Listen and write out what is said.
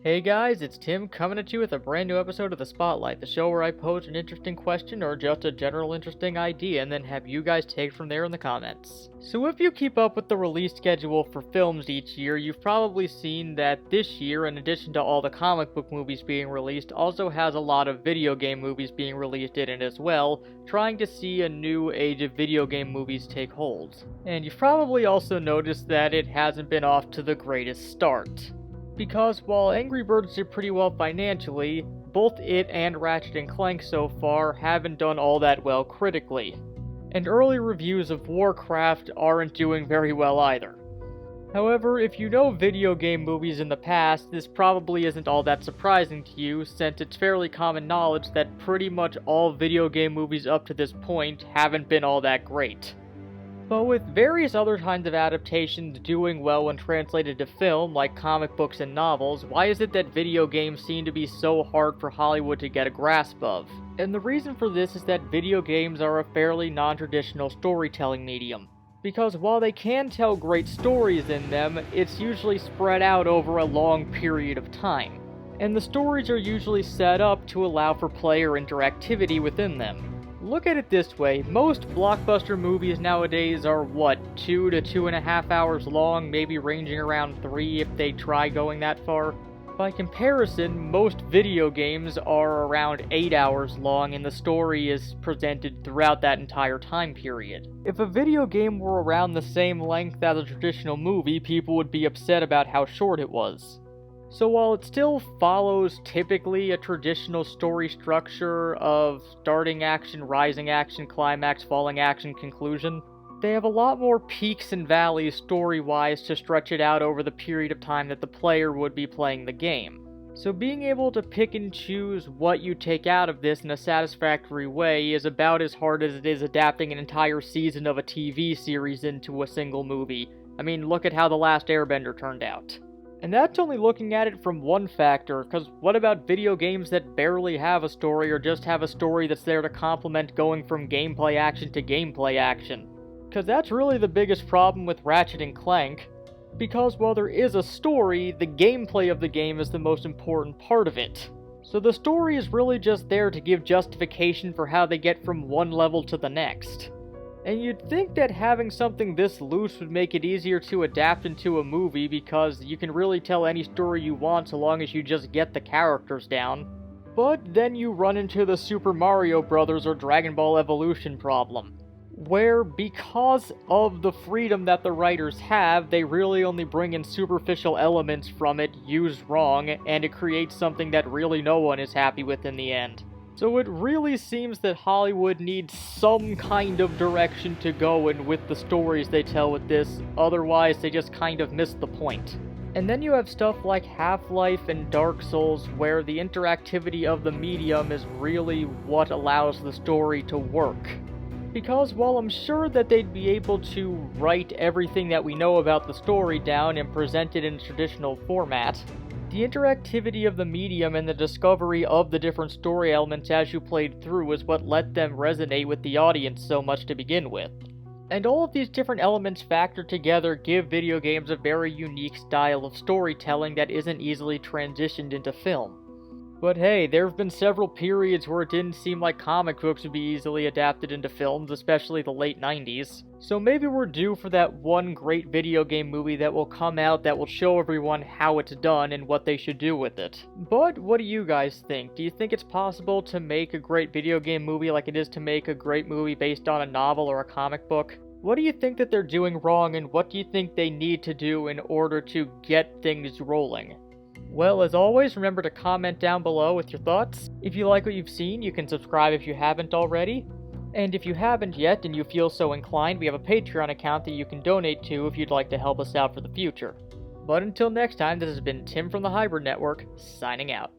Hey guys, it's Tim coming at you with a brand new episode of The Spotlight, the show where I pose an interesting question or just a general interesting idea and then have you guys take from there in the comments. So if you keep up with the release schedule for films each year, you've probably seen that this year, in addition to all the comic book movies being released, also has a lot of video game movies being released in it as well, trying to see a new age of video game movies take hold. And you've probably also noticed that it hasn't been off to the greatest start. Because while Angry Birds did pretty well financially, both it and Ratchet & Clank so far haven't done all that well critically. And early reviews of Warcraft aren't doing very well either. However, if you know video game movies in the past, this probably isn't all that surprising to you, since it's fairly common knowledge that pretty much all video game movies up to this point haven't been all that great. But with various other kinds of adaptations doing well when translated to film, like comic books and novels, why is it that video games seem to be so hard for Hollywood to get a grasp of? And the reason for this is that video games are a fairly non-traditional storytelling medium. Because while they can tell great stories in them, it's usually spread out over a long period of time. And the stories are usually set up to allow for player interactivity within them. Look at it this way, most blockbuster movies nowadays are 2 to 2.5 hours long, maybe ranging around 3 if they try going that far. By comparison, most video games are around 8 hours long and the story is presented throughout that entire time period. If a video game were around the same length as a traditional movie, people would be upset about how short it was. So while it still follows typically a traditional story structure of starting action, rising action, climax, falling action, conclusion, they have a lot more peaks and valleys story-wise to stretch it out over the period of time that the player would be playing the game. So being able to pick and choose what you take out of this in a satisfactory way is about as hard as it is adapting an entire season of a TV series into a single movie. I mean, look at how The Last Airbender turned out. And that's only looking at it from one factor, because what about video games that barely have a story or just have a story that's there to complement going from gameplay action to gameplay action? Because that's really the biggest problem with Ratchet & Clank, because while there is a story, the gameplay of the game is the most important part of it. So the story is really just there to give justification for how they get from one level to the next. And you'd think that having something this loose would make it easier to adapt into a movie because you can really tell any story you want so long as you just get the characters down. But then you run into the Super Mario Bros. Or Dragon Ball Evolution problem, where because of the freedom that the writers have, they really only bring in superficial elements from it used wrong, and it creates something that really no one is happy with in the end. So it really seems that Hollywood needs some kind of direction to go in with the stories they tell with this, otherwise they just kind of miss the point. And then you have stuff like Half-Life and Dark Souls, where the interactivity of the medium is really what allows the story to work. Because while I'm sure that they'd be able to write everything that we know about the story down and present it in a traditional format, the interactivity of the medium and the discovery of the different story elements as you played through is what let them resonate with the audience so much to begin with. And all of these different elements factored together give video games a very unique style of storytelling that isn't easily transitioned into film. But hey, there have been several periods where it didn't seem like comic books would be easily adapted into films, especially the late 90s. So maybe we're due for that one great video game movie that will come out that will show everyone how it's done and what they should do with it. But what do you guys think? Do you think it's possible to make a great video game movie like it is to make a great movie based on a novel or a comic book? What do you think that they're doing wrong, and what do you think they need to do in order to get things rolling? Well, as always, remember to comment down below with your thoughts. If you like what you've seen, you can subscribe if you haven't already. And if you haven't yet and you feel so inclined, we have a Patreon account that you can donate to if you'd like to help us out for the future. But until next time, this has been Tim from the Hybrid Network, signing out.